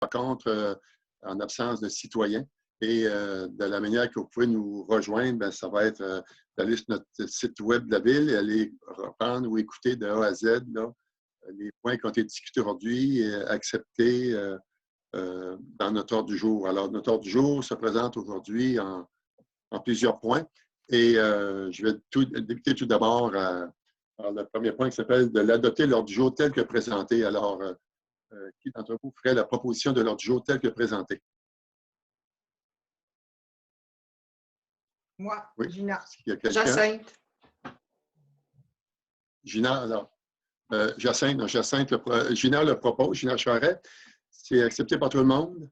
rencontre en absence de citoyens. Et de la manière que vous pouvez nous rejoindre, bien, ça va être d'aller sur notre site web de la Ville et aller reprendre ou écouter de A à Z là, les points qui ont été discutés aujourd'hui et acceptés dans notre ordre du jour. Alors, notre ordre du jour se présente aujourd'hui en plusieurs points. Et je vais débuter tout d'abord par le premier point qui s'appelle de l'adopter l'ordre du jour tel que présenté. Alors, qui d'entre vous ferait la proposition de l'ordre du jour tel que présenté? Moi, oui. Gina. Jacinthe. Gina, alors. Jacinthe, Gina le propose, Gina Charette. C'est accepté par tout le monde?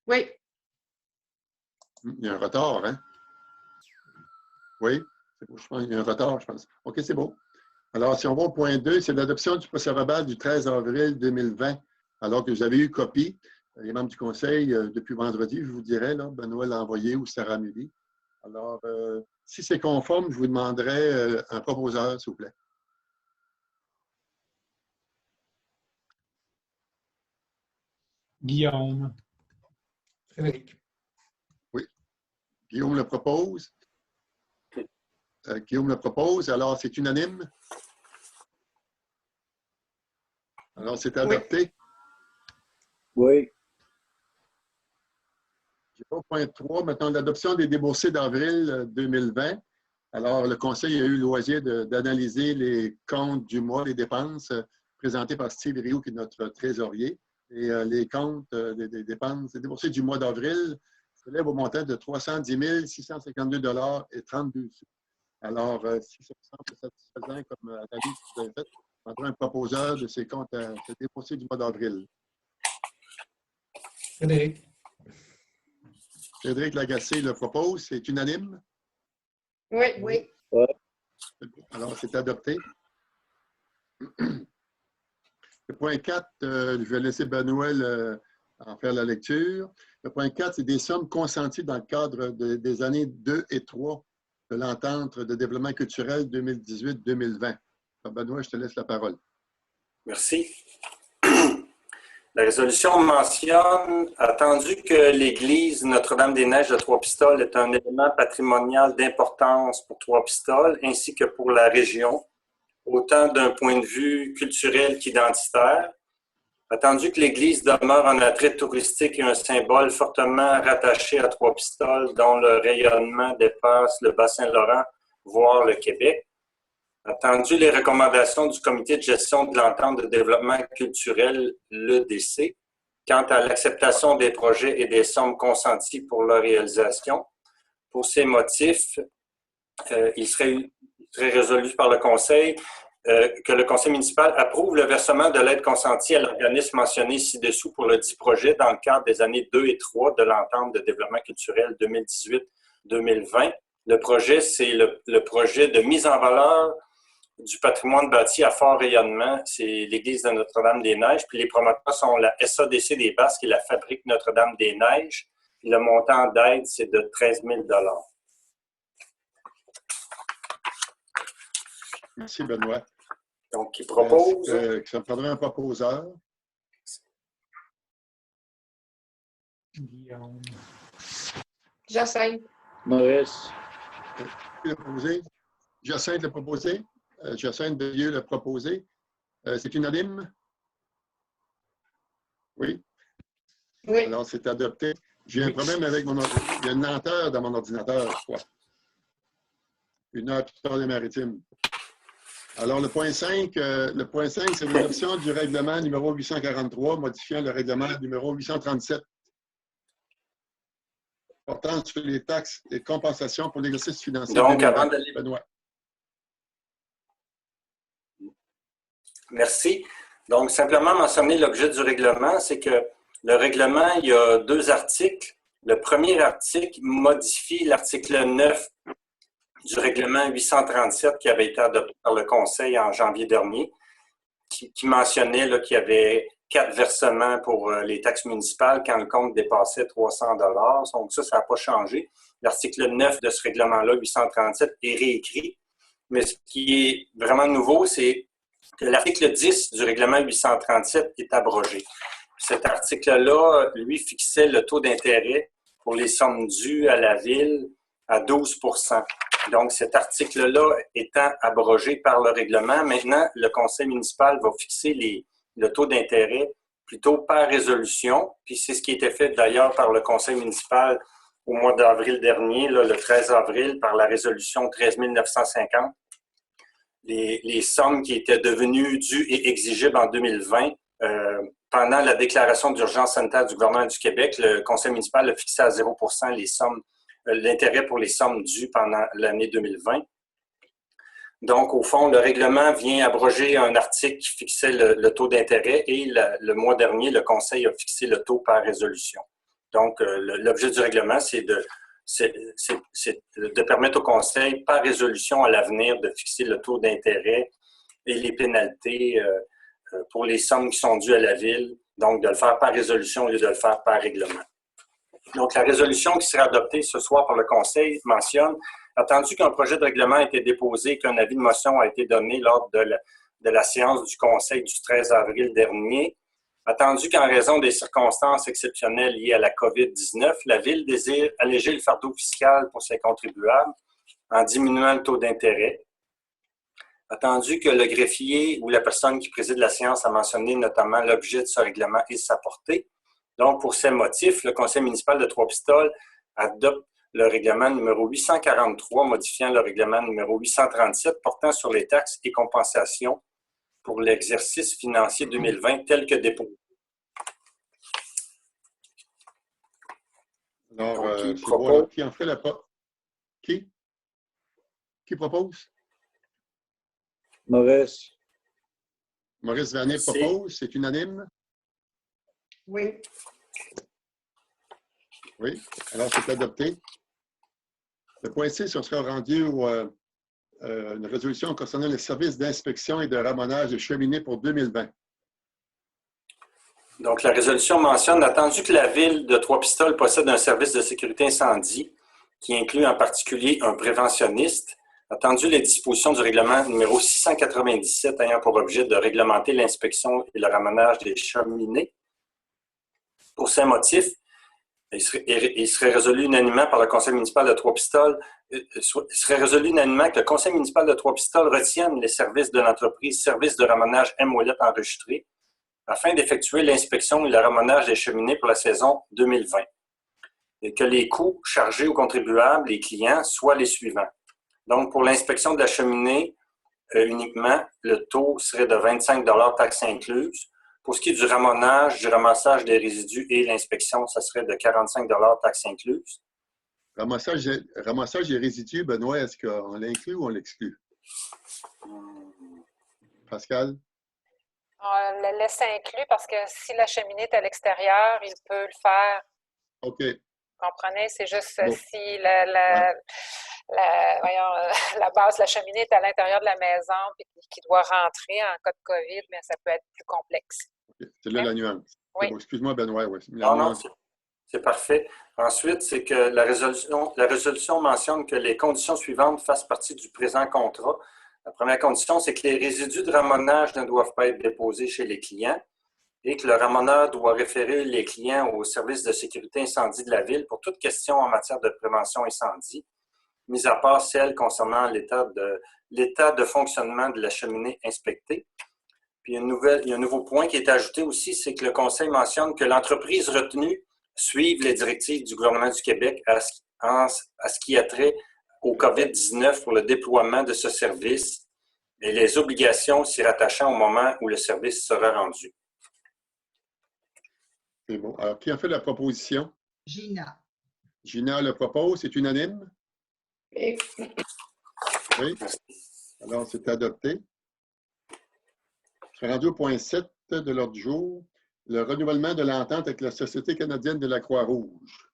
Oui. Il y a un retard, hein? Oui, c'est beau, je pense. Il y a un retard, je pense. OK, c'est beau. Alors, si on va au point 2, c'est l'adoption du procès-verbal du 13 avril 2020, alors que vous avez eu copie. Les membres du Conseil, depuis vendredi, je vous dirais, là, Benoît l'a envoyé ou Sarah Mully. Alors, si c'est conforme, je vous demanderai un proposeur, s'il vous plaît. Guillaume. Frédéric. Oui. Guillaume le propose. Guillaume le propose. Alors, c'est unanime? Alors, c'est adopté? Oui. Au point 3, maintenant, l'adoption des déboursés d'avril 2020. Alors, le Conseil a eu le loisir d'analyser les comptes du mois, les dépenses présentées par Steve Rioux, qui est notre trésorier. Et les comptes des dépenses, des déboursés du mois d'avril s'élèvent au montant de 310 652 et 32 sous. Alors, si ça vous semble satisfaisant comme analyse que vous avez faite, on prendra un proposeur de ces comptes déboursés du mois d'avril. Frédéric. Frédéric Lagacé le propose. C'est unanime? Oui. Oui. Alors, c'est adopté. Le point 4, je vais laisser Benoît en faire la lecture. Le point 4, c'est des sommes consenties dans le cadre des années 2 et 3 de l'entente de développement culturel 2018-2020. Benoît, je te laisse la parole. Merci. La résolution mentionne, attendu que l'église Notre-Dame-des-Neiges de Trois-Pistoles est un élément patrimonial d'importance pour Trois-Pistoles ainsi que pour la région, autant d'un point de vue culturel qu'identitaire, attendu que l'église demeure un attrait touristique et un symbole fortement rattaché à Trois-Pistoles dont le rayonnement dépasse le Bas-Saint-Laurent, voire le Québec, attendu les recommandations du Comité de gestion de l'entente de développement culturel, l'EDC, quant à l'acceptation des projets et des sommes consenties pour leur réalisation. Pour ces motifs, il serait résolu par le Conseil que le Conseil municipal approuve le versement de l'aide consentie à l'organisme mentionné ci-dessous pour le dit projet dans le cadre des années 2 et 3 de l'entente de développement culturel 2018-2020. Le projet, c'est le projet de mise en valeur du patrimoine bâti à fort rayonnement, c'est l'église de Notre-Dame-des-Neiges. Puis les promoteurs sont la SADC des Basques et la Fabrique Notre-Dame-des-Neiges. Puis le montant d'aide, c'est de 13 000 $. Merci, Benoît. Donc, il propose... Ça me prendrait un proposeur. Guillaume. Jacinthe. Maurice. Qui l'a proposé? Jacinthe l'a proposé. Jacinthe Beaulieu l'a proposé. C'est unanime? Oui. Oui. Alors, c'est adopté. J'ai un problème avec mon ordinateur. Il y a une lenteur dans mon ordinateur, je crois. Une heure plus tard des maritimes. Alors, le point 5, c'est l'adoption du règlement numéro 843, modifiant le règlement numéro 837, portant sur les taxes et compensations pour l'exercice financier. Donc, avant d'aller... Benoît. Merci. Donc, simplement mentionner l'objet du règlement, c'est que le règlement, il y a 2 articles. Le premier article modifie l'article 9 du règlement 837 qui avait été adopté par le Conseil en janvier dernier, qui mentionnait qu'il y avait 4 versements pour les taxes municipales quand le compte dépassait 300 $. Donc ça n'a pas changé. L'article 9 de ce règlement-là, 837, est réécrit. Mais ce qui est vraiment nouveau, c'est que l'article 10 du règlement 837 est abrogé. Cet article-là, lui, fixait le taux d'intérêt pour les sommes dues à la Ville à 12 %. Donc, cet article-là étant abrogé par le règlement, maintenant, le conseil municipal va fixer le taux d'intérêt plutôt par résolution. Puis c'est ce qui a été fait d'ailleurs par le conseil municipal au mois d'avril dernier, là, le 13 avril, par la résolution 13 950. Les sommes qui étaient devenues dues et exigibles en 2020, pendant la déclaration d'urgence sanitaire du gouvernement du Québec, le conseil municipal a fixé à 0 % les sommes, l'intérêt pour les sommes dues pendant l'année 2020. Donc, au fond, le règlement vient abroger un article qui fixait le taux d'intérêt et le mois dernier, le conseil a fixé le taux par résolution. Donc, l'objet du règlement, c'est de permettre au conseil, par résolution à l'avenir, de fixer le taux d'intérêt et les pénalités pour les sommes qui sont dues à la Ville, donc de le faire par résolution au lieu de le faire par règlement. Donc, la résolution qui sera adoptée ce soir par le conseil mentionne, attendu qu'un projet de règlement a été déposé et qu'un avis de motion a été donné lors de la séance du conseil du 13 avril dernier, attendu qu'en raison des circonstances exceptionnelles liées à la COVID-19, la Ville désire alléger le fardeau fiscal pour ses contribuables en diminuant le taux d'intérêt, attendu que le greffier ou la personne qui préside la séance a mentionné notamment l'objet de ce règlement et sa portée. Donc, pour ces motifs, le conseil municipal de Trois-Pistoles adopte le règlement numéro 843, modifiant le règlement numéro 837 portant sur les taxes et compensations pour l'exercice financier 2020 tel que déposé. Alors, qui en fait la Qui propose? Maurice. Maurice Vernet propose. C'est unanime? Oui. Oui. Alors, c'est adopté. Le point 6, on sera rendu une résolution concernant les services d'inspection et de ramonage des cheminées pour 2020. Donc, la résolution mentionne, attendu que la Ville de Trois-Pistoles possède un service de sécurité incendie qui inclut en particulier un préventionniste, attendu les dispositions du règlement numéro 697 ayant pour objet de réglementer l'inspection et le ramonage des cheminées. Pour ces motifs, il serait résolu unanimement par le conseil municipal de Trois-Pistoles, que le conseil municipal de Trois-Pistoles retienne les services de l'entreprise Service de ramonage M-Ouellette enregistré afin d'effectuer l'inspection et le ramonage des cheminées pour la saison 2020 et que les coûts chargés aux contribuables et clients soient les suivants. Donc, pour l'inspection de la cheminée uniquement, le taux serait de 25 $ taxes incluses. Pour ce qui est du ramonage, du ramassage des résidus et l'inspection, ça serait de 45 $ taxes incluses. Ramassage des résidus, Benoît, est-ce qu'on l'inclut ou on l'exclut? Pascal? On le laisse inclus parce que si la cheminée est à l'extérieur, il peut le faire. OK. Vous comprenez? C'est juste Bon. si la base de la cheminée est à l'intérieur de la maison et qui doit rentrer en cas de COVID, mais ça peut être plus complexe. Okay. C'est là la nuance. Oui. Bon, excuse-moi, Benoît. Oui. Non, c'est parfait. Ensuite, c'est que la résolution mentionne que les conditions suivantes fassent partie du présent contrat. La première condition, c'est que les résidus de ramonage ne doivent pas être déposés chez les clients et que le ramoneur doit référer les clients au service de sécurité incendie de la Ville pour toute question en matière de prévention incendie, mis à part celle concernant l'état de fonctionnement de la cheminée inspectée. Puis il y a un nouveau point qui est ajouté aussi, c'est que le conseil mentionne que l'entreprise retenue suive les directives du gouvernement du Québec à ce qui a trait au COVID-19 pour le déploiement de ce service et les obligations s'y rattachant au moment où le service sera rendu. C'est bon. Alors, qui a fait la proposition? Gina. Gina le propose. C'est unanime? Oui. Oui. Alors, c'est adopté. Je suis rendu au point 7 de l'ordre du jour. Le renouvellement de l'entente avec la Société canadienne de la Croix-Rouge.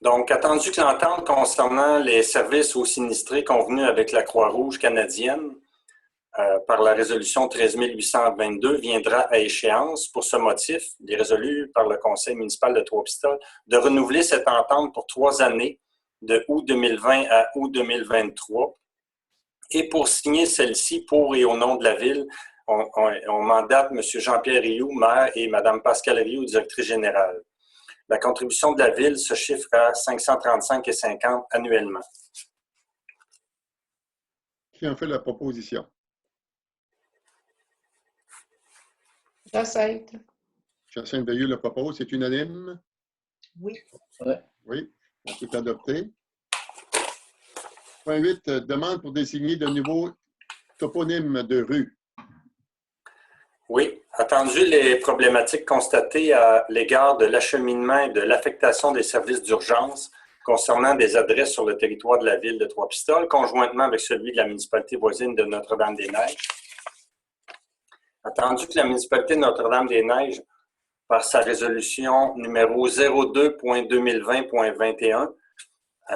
Donc, attendu que l'entente concernant les services aux sinistrés convenus avec la Croix-Rouge canadienne par la résolution 13 822 viendra à échéance, pour ce motif, il est résolu par le conseil municipal de Trois-Pistoles de renouveler cette entente pour 3 années, de août 2020 à août 2023. Et pour signer celle-ci pour et au nom de la Ville, on mandate M. Jean-Pierre Rioux, maire, et Mme Pascale Rioux, directrice générale. La contribution de la Ville se chiffre à 535,50 annuellement. Qui en fait la proposition? Jacinthe. Jacinthe Veilleux le propose. C'est unanime? Oui. Oui. Donc, c'est adopté. Point 8, demande pour désigner de nouveaux toponymes de rue. Oui, attendu les problématiques constatées à l'égard de l'acheminement et de l'affectation des services d'urgence concernant des adresses sur le territoire de la ville de Trois-Pistoles, conjointement avec celui de la municipalité voisine de Notre-Dame-des-Neiges. Attendu que la municipalité de Notre-Dame-des-Neiges, par sa résolution numéro 02.2020.21,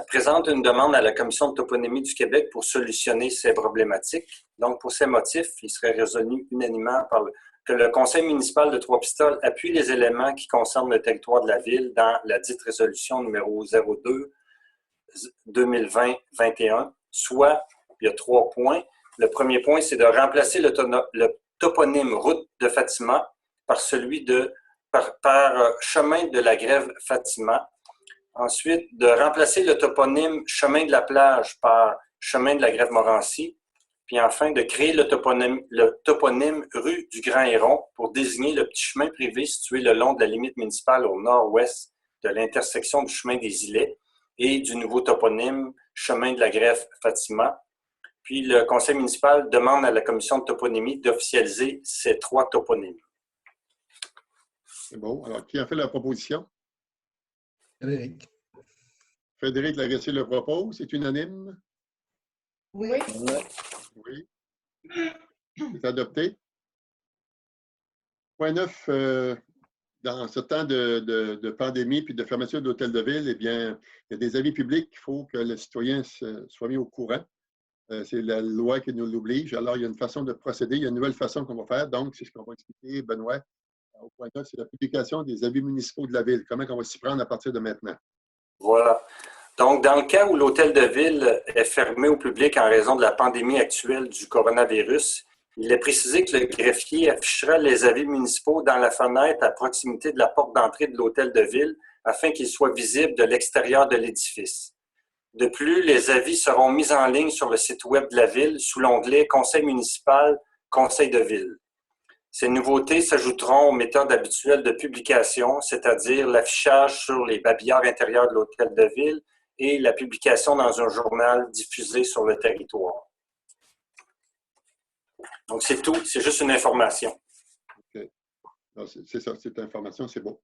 présente une demande à la Commission de toponymie du Québec pour solutionner ces problématiques. Donc, pour ces motifs, il serait résolu unanimement que le Conseil municipal de Trois-Pistoles appuie les éléments qui concernent le territoire de la ville dans la dite résolution numéro 02-2020-21, soit, il y a 3 points. Le premier point, c'est de remplacer le toponyme route de Fatima par celui de par chemin de la Grève Fatima. Ensuite, de remplacer le toponyme chemin de la plage par chemin de la Grève Morancy. Puis enfin, de créer le toponyme rue du Grand Héron pour désigner le petit chemin privé situé le long de la limite municipale au nord-ouest de l'intersection du chemin des Îlets et du nouveau toponyme chemin de la Grève Fatima. Puis le conseil municipal demande à la commission de toponymie d'officialiser ces 3 toponymes. C'est bon. Alors, qui a fait la proposition? Frédéric. Frédéric Lagacé le propose. C'est unanime? Oui. Oui. C'est adopté. Point 9, dans ce temps de pandémie puis de fermeture d'hôtels de ville, eh bien, il y a des avis publics qu'il faut que les citoyens soient mis au courant. C'est la loi qui nous l'oblige. Alors, il y a une façon de procéder. Il y a une nouvelle façon qu'on va faire. Donc, c'est ce qu'on va expliquer, Benoît, au point 9, c'est la publication des avis municipaux de la ville. Comment on va s'y prendre à partir de maintenant? Voilà. Donc, dans le cas où l'hôtel de ville est fermé au public en raison de la pandémie actuelle du coronavirus, il est précisé que le greffier affichera les avis municipaux dans la fenêtre à proximité de la porte d'entrée de l'hôtel de ville afin qu'ils soient visibles de l'extérieur de l'édifice. De plus, les avis seront mis en ligne sur le site web de la ville sous l'onglet Conseil municipal, Conseil de ville. Ces nouveautés s'ajouteront aux méthodes habituelles de publication, c'est-à-dire l'affichage sur les babillards intérieurs de l'hôtel de ville et la publication dans un journal diffusé sur le territoire. Donc, c'est tout. C'est juste une information. OK. C'est ça, cette information, c'est beau.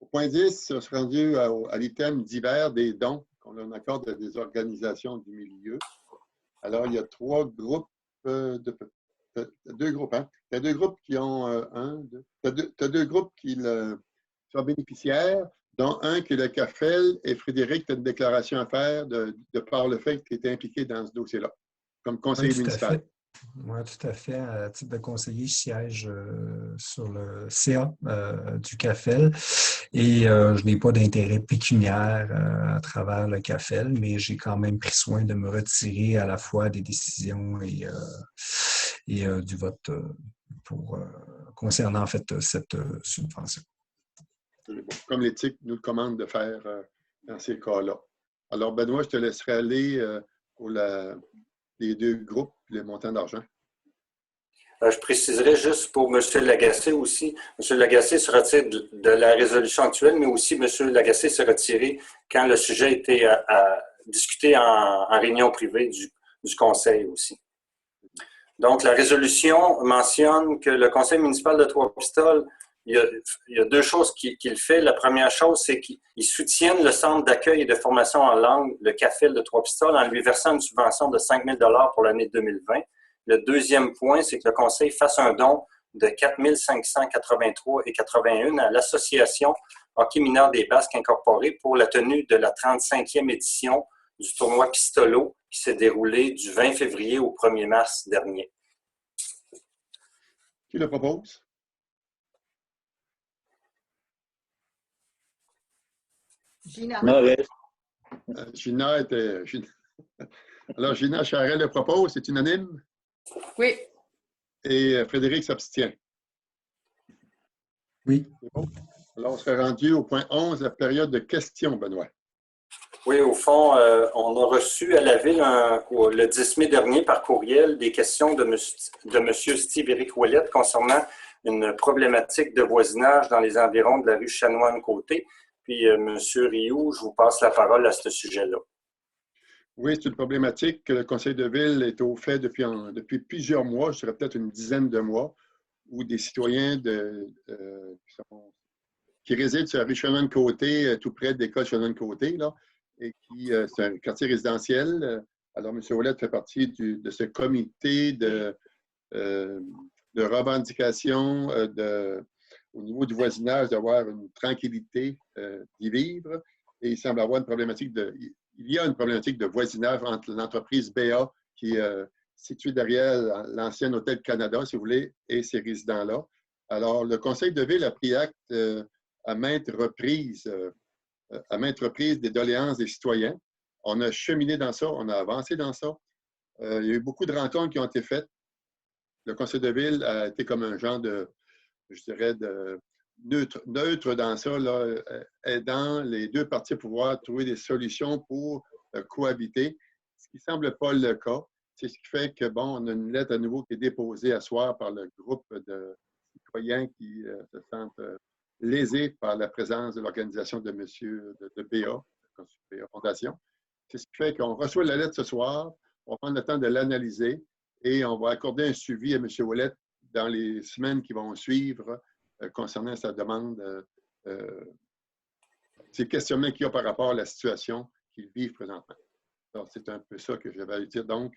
Au point 10, on se rendu à l'item divers des dons qu'on accorde à des organisations du milieu. Alors, il y a 3 groupes deux groupes, hein? Il y a 2 groupes qui ont tu as 2 groupes qui sont bénéficiaires, dont un qui est le CAFEL, et Frédéric, tu as une déclaration à faire de par le fait que tu étais impliqué dans ce dossier-là, comme conseiller municipal. Oui, tout à fait. À titre de conseiller, je siège sur le CA du CAFEL et je n'ai pas d'intérêt pécuniaire à travers le CAFEL, mais j'ai quand même pris soin de me retirer à la fois des décisions et du vote concernant en fait cette subvention. Comme l'éthique nous le commande de faire dans ces cas-là. Alors, Benoît, je te laisserai aller pour les 2 groupes, les montants d'argent. Je préciserai juste pour M. Lagacé aussi. M. Lagacé se retire de la résolution actuelle, mais aussi M. Lagacé s'est retiré quand le sujet a été discuté en réunion privée du conseil aussi. Donc, la résolution mentionne que le conseil municipal de Trois-Pistoles, il y a 2 choses qu'il fait. La première chose, c'est qu'il soutienne le centre d'accueil et de formation en langue, le CAFEL de Trois-Pistoles, en lui versant une subvention de 5 000 $ pour l'année 2020. Le deuxième point, c'est que le conseil fasse un don de 4 583,81 à l'association Hockey mineur des Basques incorporée pour la tenue de la 35e édition du tournoi Pistolo qui s'est déroulé du 20 février au 1er mars dernier. Qui le propose? Gina. Maurice. Gina était... Alors, Gina Charest le propose, c'est unanime. Oui. Et Frédéric s'abstient. Oui. C'est bon. Alors, on serait rendu au point 11, la période de questions, Benoît. Oui, au fond, on a reçu à la Ville le 10 mai dernier par courriel des questions de M. Steve-Éric Ouellette concernant une problématique de voisinage dans les environs de la rue Chanoine-Côté. Puis, M. Rioux, je vous passe la parole à ce sujet-là. Oui, c'est une problématique que le Conseil de Ville est au fait depuis plusieurs mois, je dirais peut-être une dizaine de mois, où des citoyens qui résident sur la rue Chanoine-Côté, tout près de l'école Chanoine-Côté, là, et qui, c'est un quartier résidentiel. Alors, M. Ouellette fait partie de ce comité de revendication au niveau du voisinage, d'avoir une tranquillité d'y vivre. Et il semble avoir il y a une problématique de voisinage entre l'entreprise BA qui est située derrière l'ancien Hôtel Canada, si vous voulez, et ces résidents-là. Alors, le Conseil de Ville a pris acte à maintes reprises des doléances des citoyens. On a cheminé dans ça, on a avancé dans ça. Il y a eu beaucoup de rencontres qui ont été faites. Le Conseil de Ville a été comme un genre je dirais, neutre dans ça, là, aidant les deux parties à pouvoir trouver des solutions pour cohabiter, ce qui ne semble pas le cas. C'est ce qui fait que, bon, on a une lettre à nouveau qui est déposée à soir par le groupe de citoyens qui se sentent lésés par la présence de l'organisation de BA, BA Fondation. C'est ce qui fait qu'on reçoit la lettre ce soir, on va prendre le temps de l'analyser et on va accorder un suivi à M. Ouellette dans les semaines qui vont suivre concernant sa demande, ces questionnements qu'il y a par rapport à la situation qu'ils vivent présentement. C'est un peu ça que j'avais à dire. Donc,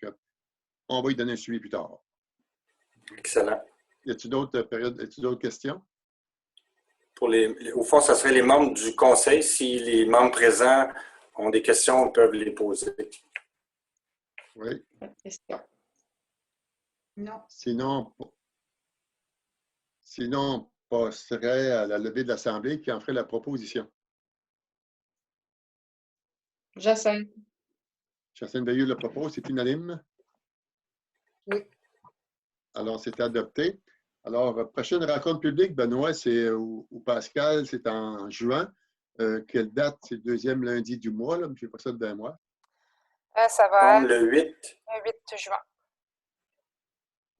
on va y donner un suivi plus tard. Excellent. Y a-t-il d'autres questions? Au fond, ce serait les membres du conseil. Si les membres présents ont des questions, ils peuvent les poser. Oui. Pas de question. Non. Sinon, on passerait à la levée de l'Assemblée qui en ferait la proposition. Jacinthe. Jacinthe Veilleux le propose, c'est unanime? Oui. Alors, c'est adopté. Alors, prochaine rencontre publique, Benoît, c'est ou Pascal, c'est en juin. Quelle date? C'est le deuxième lundi du mois, là, mais je n'ai pas ça devant moi. Ça va être Le 8. le 8 juin.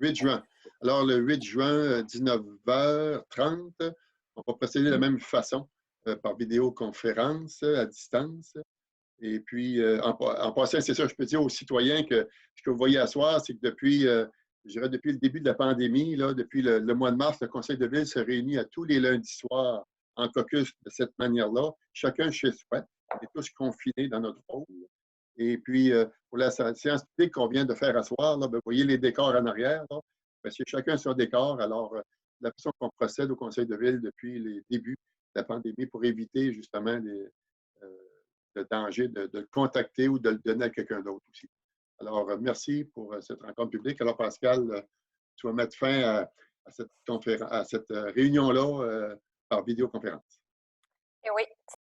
8 juin. Alors, le 8 juin, 19h30, on va procéder de la même façon, par vidéoconférence à distance. Et puis, en passant, c'est ça, je peux dire aux citoyens que ce que vous voyez à soir, c'est que depuis le début de la pandémie, là, depuis le mois de mars, le Conseil de Ville se réunit à tous les lundis soirs en caucus de cette manière-là, chacun chez soi. On est tous confinés dans notre rôle. Et puis, pour la séance publique qu'on vient de faire à soir, là, vous voyez les décors en arrière. Là, c'est chacun son décor. Alors, la façon qu'on procède au Conseil de Ville depuis les débuts de la pandémie pour éviter justement le danger de le contacter ou de le donner à quelqu'un d'autre aussi. Alors, merci pour cette rencontre publique. Alors, Pascal, tu vas mettre fin à cette réunion-là par vidéoconférence. Et oui.